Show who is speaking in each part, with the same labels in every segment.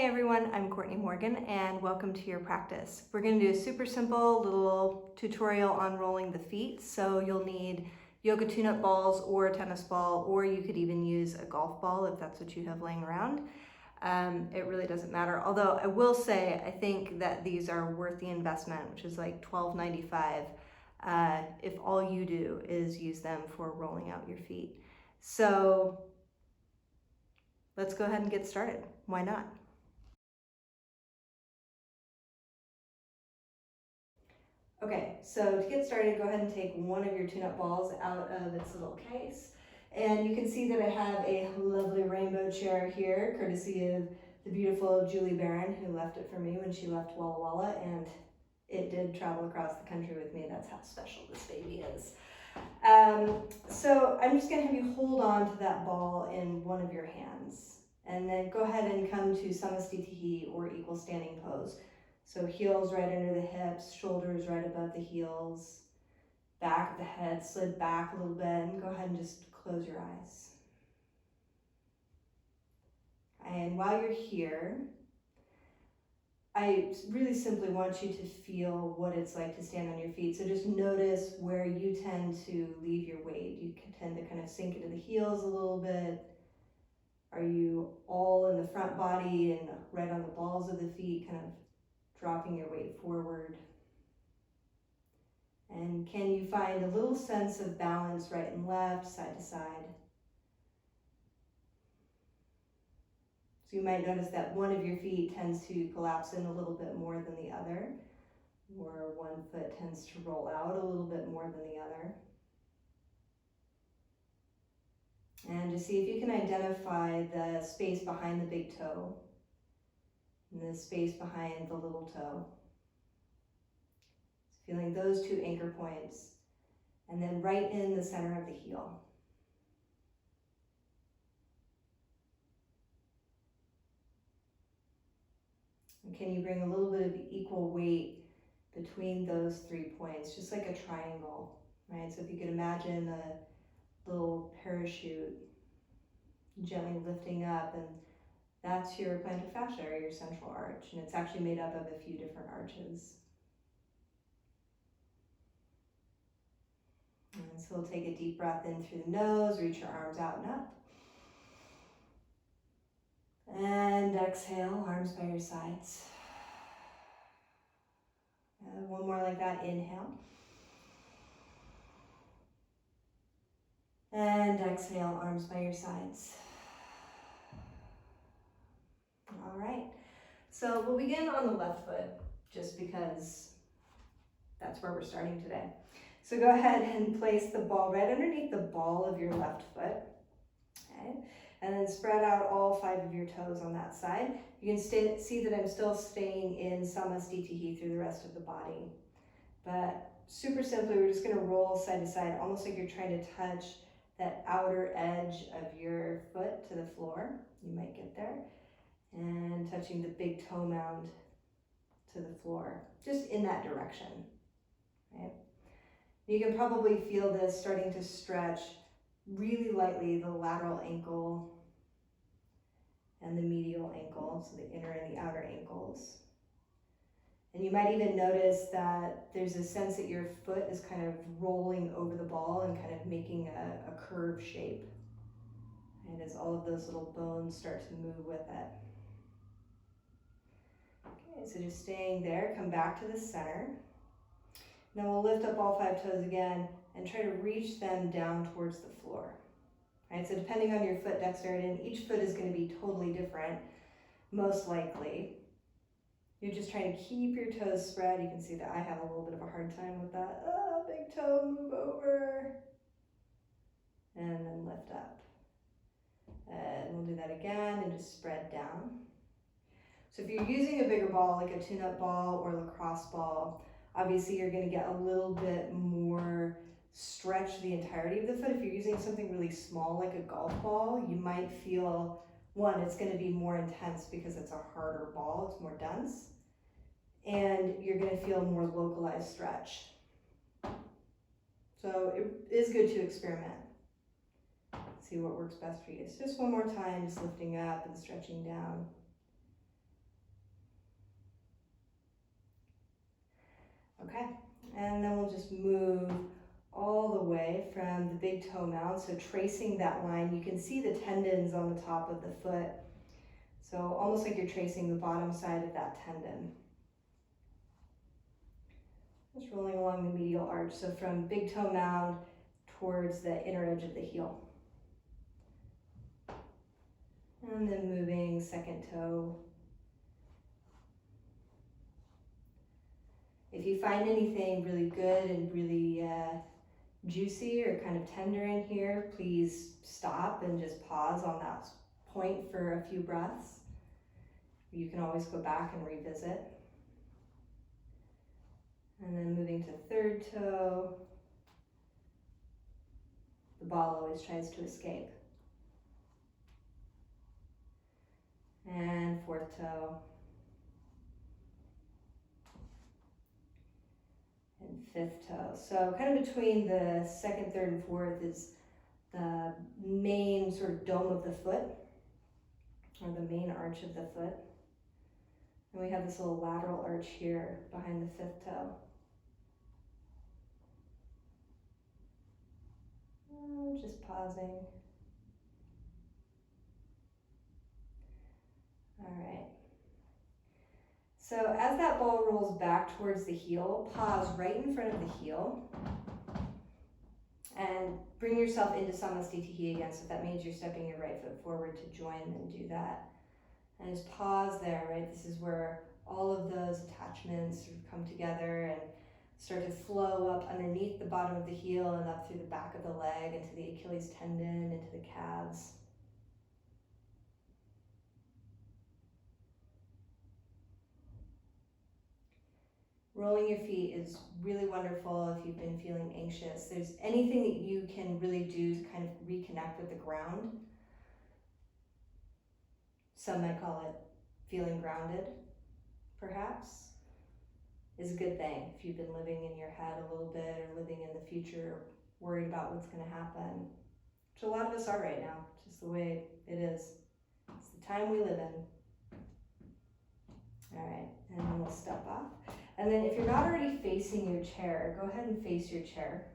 Speaker 1: Hi everyone, I'm Courtney Morgan and welcome to your practice. We're going to do a super simple little tutorial on rolling the feet. So you'll need Yoga TuneUp balls or a tennis ball, or you could even use a golf ball if that's what you have laying around. It really doesn't matter. Although I will say, I think that these are worth the investment, which is like $12.95 if all you do is use them for rolling out your feet. So let's go ahead and get started. Why not? Okay, so to get started, go ahead and take one of your tune-up balls out of its little case. And you can see that I have a lovely rainbow chair here, courtesy of the beautiful Julie Barron, who left it for me when she left Walla Walla, and it did travel across the country with me. That's how special this baby is. So I'm just gonna have you hold on to that ball in one of your hands, and then go ahead and come to Samastitihi, or equal standing pose. So heels right under the hips, shoulders right above the heels, back of the head slid back a little bit, and go ahead and just close your eyes. And while you're here, I really simply want you to feel what it's like to stand on your feet. So just notice where you tend to leave your weight. You can tend to kind of sink into the heels a little bit. Are you all in the front body and right on the balls of the feet, kind of dropping your weight forward? And can you find a little sense of balance right and left, side to side? So you might notice that one of your feet tends to collapse in a little bit more than the other, or one foot tends to roll out a little bit more than the other. And just see if you can identify the space behind the big toe and the space behind the little toe. So feeling those two anchor points, and then right in the center of the heel. And can you bring a little bit of equal weight between those 3 points, just like a triangle, right? So if you could imagine a little parachute gently lifting up, and that's your plantar fascia, or your central arch, and it's actually made up of a few different arches. And so we'll take a deep breath in through the nose, reach your arms out and up. And exhale, arms by your sides. One more like that, inhale. And exhale, arms by your sides. All right, so we'll begin on the left foot, just because that's where we're starting today. So go ahead and place the ball right underneath the ball of your left foot, okay? And then spread out all 5 of your toes on that side. You can see that I'm still staying in Samastitihi through the rest of the body. But super simply, we're just gonna roll side to side, almost like you're trying to touch that outer edge of your foot to the floor. You might get there. And touching the big toe mound to the floor, just in that direction, right? You can probably feel this starting to stretch really lightly, the lateral ankle and the medial ankle, so the inner and the outer ankles. And you might even notice that there's a sense that your foot is kind of rolling over the ball and kind of making a curve shape. And as all of those little bones start to move with it. Okay, so just staying there, come back to the center. Now we'll lift up all 5 toes again and try to reach them down towards the floor. Right, so depending on your foot dexterity, and each foot is going to be totally different, most likely. You're just trying to keep your toes spread. You can see that I have a little bit of a hard time with that. Big toe, move over. And then lift up. And we'll do that again and just spread down. So if you're using a bigger ball, like a tune-up ball or lacrosse ball, obviously you're going to get a little bit more stretch the entirety of the foot. If you're using something really small like a golf ball, you might feel, one, it's going to be more intense because it's a harder ball, it's more dense, and you're going to feel more localized stretch. So it is good to experiment. See what works best for you. So just one more time, just lifting up and stretching down. Okay, and then we'll just move all the way from the big toe mound. So tracing that line, you can see the tendons on the top of the foot. So almost like you're tracing the bottom side of that tendon. Just rolling along the medial arch. So from big toe mound towards the inner edge of the heel. And then moving second toe. If you find anything really good and really juicy or kind of tender in here, please stop and just pause on that point for a few breaths. You can always go back and revisit. And then moving to third toe. The ball always tries to escape. And fourth toe. And fifth toe. So kind of between the second, third, and fourth is the main sort of dome of the foot, or the main arch of the foot. And we have this little lateral arch here behind the fifth toe. Just pausing. All right. So as that ball rolls back towards the heel, pause right in front of the heel and bring yourself into Samastitihi again. So that means you're stepping your right foot forward to join and do that. And just pause there, right? This is where all of those attachments sort of come together and start to flow up underneath the bottom of the heel and up through the back of the leg, into the Achilles tendon, into the calves. Rolling your feet is really wonderful if you've been feeling anxious. There's anything that you can really do to kind of reconnect with the ground. Some might call it feeling grounded, perhaps, is a good thing. If you've been living in your head a little bit or living in the future, worried about what's going to happen, which a lot of us are right now, just the way it is. It's the time we live in. All right, and then we'll step off. And then if you're not already facing your chair, go ahead and face your chair.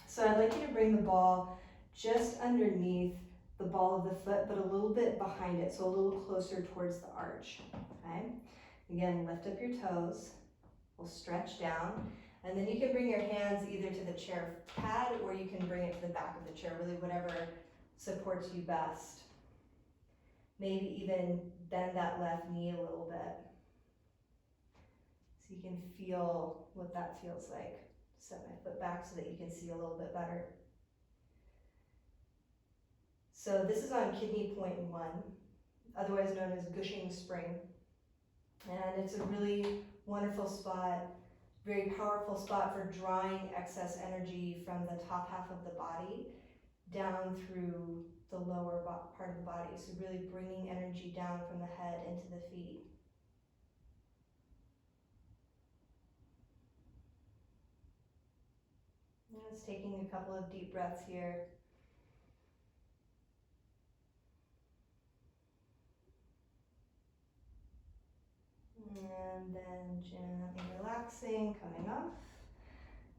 Speaker 1: So I'd like you to bring the ball just underneath the ball of the foot, but a little bit behind it, so a little closer towards the arch, okay? Again, lift up your toes. We'll stretch down, and then you can bring your hands either to the chair pad or you can bring it to the back of the chair, really whatever supports you best. Maybe even bend that left knee a little bit. So you can feel what that feels like. Set my foot back so that you can see a little bit better. So this is on kidney point 1, otherwise known as gushing spring. And it's a really wonderful spot, very powerful spot for drawing excess energy from the top half of the body down through the lower part of the body. So really bringing energy down from the head into the feet. Just taking a couple of deep breaths here. And then gently relaxing, coming off.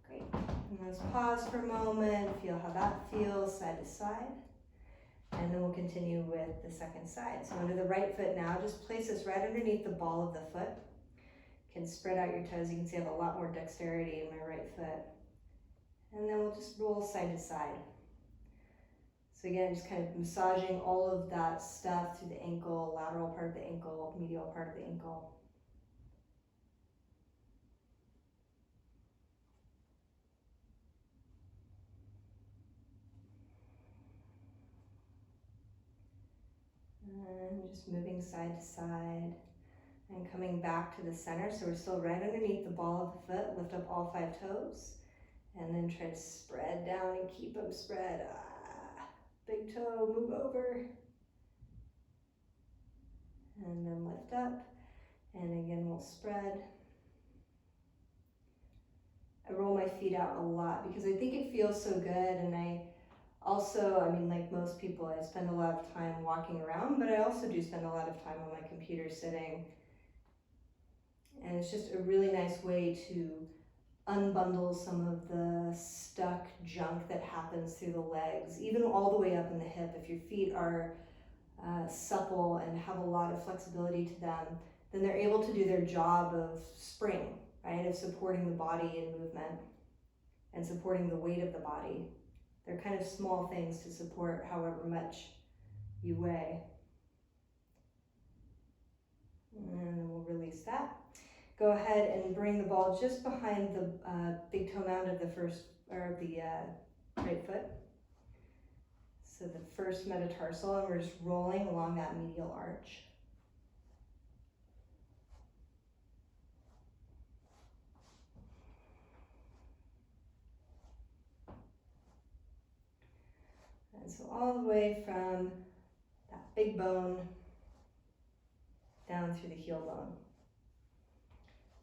Speaker 1: Great. And let's pause for a moment, feel how that feels side to side. And then we'll continue with the second side. So under the right foot now, just place this right underneath the ball of the foot. You can spread out your toes. You can see I have a lot more dexterity in my right foot. And then we'll just roll side to side. So again, just kind of massaging all of that stuff through the ankle, lateral part of the ankle, medial part of the ankle. And just moving side to side and coming back to the center. So we're still right underneath the ball of the foot. Lift up all 5 toes and then try to spread down and keep them spread. Big toe, move over. And then lift up. And again, we'll spread. I roll my feet out a lot because I think it feels so good, and I mean, like most people, I spend a lot of time walking around, but I also do spend a lot of time on my computer sitting. And it's just a really nice way to unbundle some of the stuck junk that happens through the legs, even all the way up in the hip. If your feet are supple and have a lot of flexibility to them, then they're able to do their job of spring, right? Of supporting the body in movement and supporting the weight of the body. They're kind of small things to support however much you weigh. And then we'll release that. Go ahead and bring the ball just behind the big toe mound of the right foot. So the first metatarsal, and we're just rolling along that medial arch. And so all the way from that big bone down through the heel bone.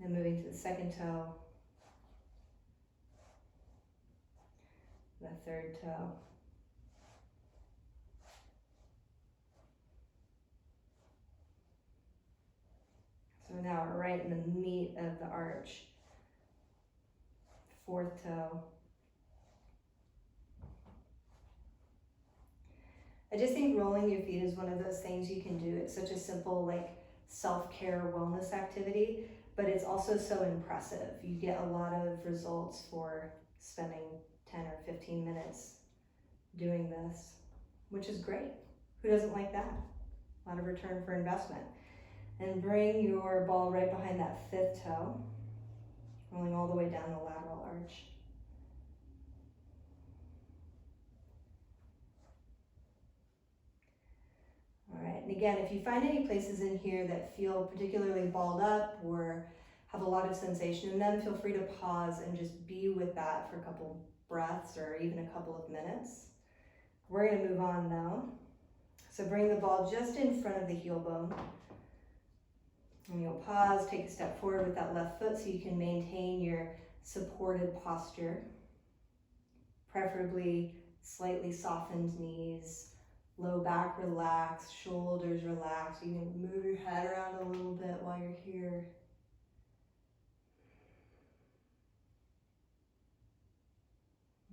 Speaker 1: Then moving to the second toe, the third toe. So now we're right in the meat of the arch. Fourth toe. I just think rolling your feet is one of those things you can do. It's such a simple, like, self-care wellness activity, but it's also so impressive. You get a lot of results for spending 10 or 15 minutes doing this, which is great. Who doesn't like that? A lot of return for investment. And bring your ball right behind that fifth toe, rolling all the way down the lateral arch. All right, and again, if you find any places in here that feel particularly balled up or have a lot of sensation in them, feel free to pause and just be with that for a couple breaths or even a couple of minutes. We're gonna move on now. So bring the ball just in front of the heel bone. And you'll pause, take a step forward with that left foot so you can maintain your supported posture. Preferably slightly softened knees, low back relaxed, shoulders relaxed. You can move your head around a little bit while you're here.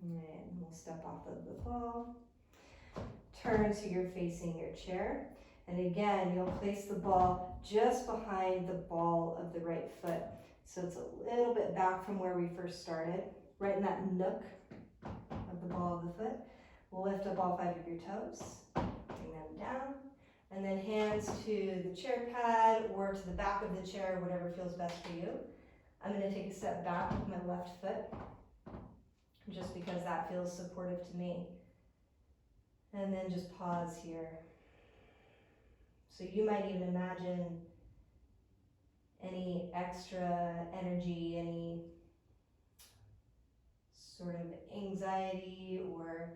Speaker 1: All right, and we'll step off of the ball. Turn so you're facing your chair. And again, you'll place the ball just behind the ball of the right foot. So it's a little bit back from where we first started, right in that nook of the ball of the foot. We'll lift up all 5 of your toes, bring them down, and then hands to the chair pad or to the back of the chair, whatever feels best for you. I'm going to take a step back with my left foot, just because that feels supportive to me. And then just pause here. So you might even imagine any extra energy, any sort of anxiety or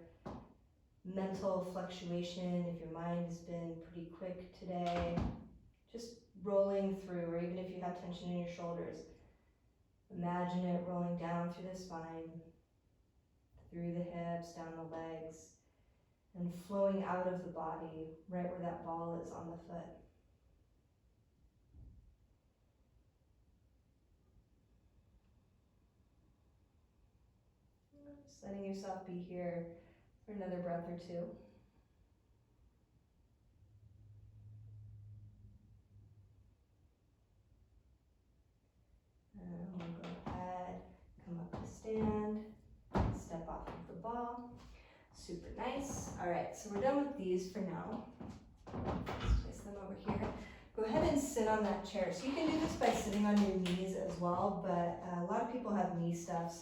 Speaker 1: mental fluctuation, if your mind has been pretty quick today, just rolling through, or even if you have tension in your shoulders, imagine it rolling down through the spine, through the hips, down the legs, and flowing out of the body, right where that ball is on the foot. Just letting yourself be here for another breath or two. And we'll go ahead, come up to stand, step off of the ball. Super nice. All right, so we're done with these for now. Let's place them over here. Go ahead and sit on that chair. So you can do this by sitting on your knees as well, but a lot of people have knee stuff,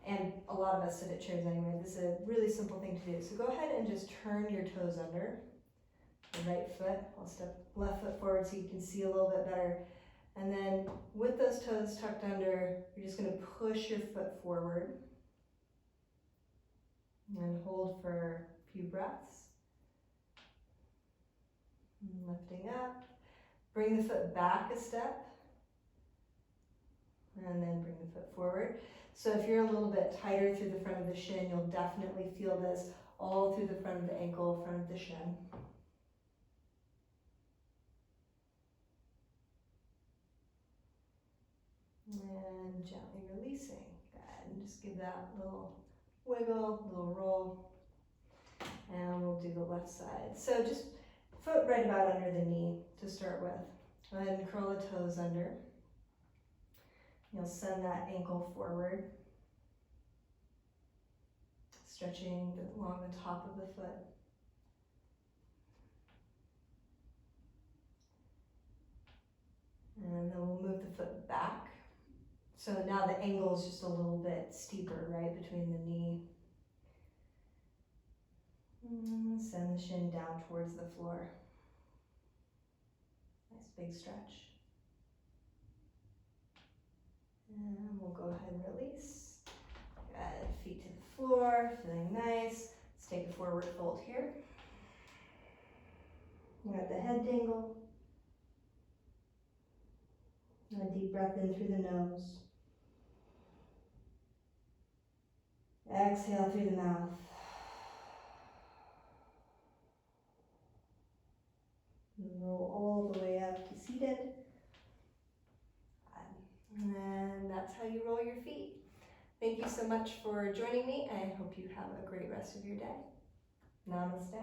Speaker 1: and a lot of us sit at chairs anyway. This is a really simple thing to do. So go ahead and just turn your toes under the right foot. I'll step left foot forward so you can see a little bit better. And then with those toes tucked under, you're just going to push your foot forward. And hold for a few breaths. And lifting up. Bring the foot back a step. And then bring the foot forward. So if you're a little bit tighter through the front of the shin, you'll definitely feel this all through the front of the ankle, front of the shin. And then gently releasing. Good, and just give that little wiggle, little roll. And we'll do the left side. So just foot right about under the knee to start with. Go ahead and curl the toes under. You'll send that ankle forward, stretching along the top of the foot. And then we'll move the foot back. So now the angle is just a little bit steeper, right, between the knee. And send the shin down towards the floor. Nice big stretch. And we'll go ahead and release. Good, feet to the floor, feeling nice. Let's take a forward fold here. Let the head dangle. And a deep breath in through the nose. Exhale through the mouth. And roll all the way up to seated. And that's how you roll your feet. Thank you so much for joining me. I hope you have a great rest of your day. Namaste.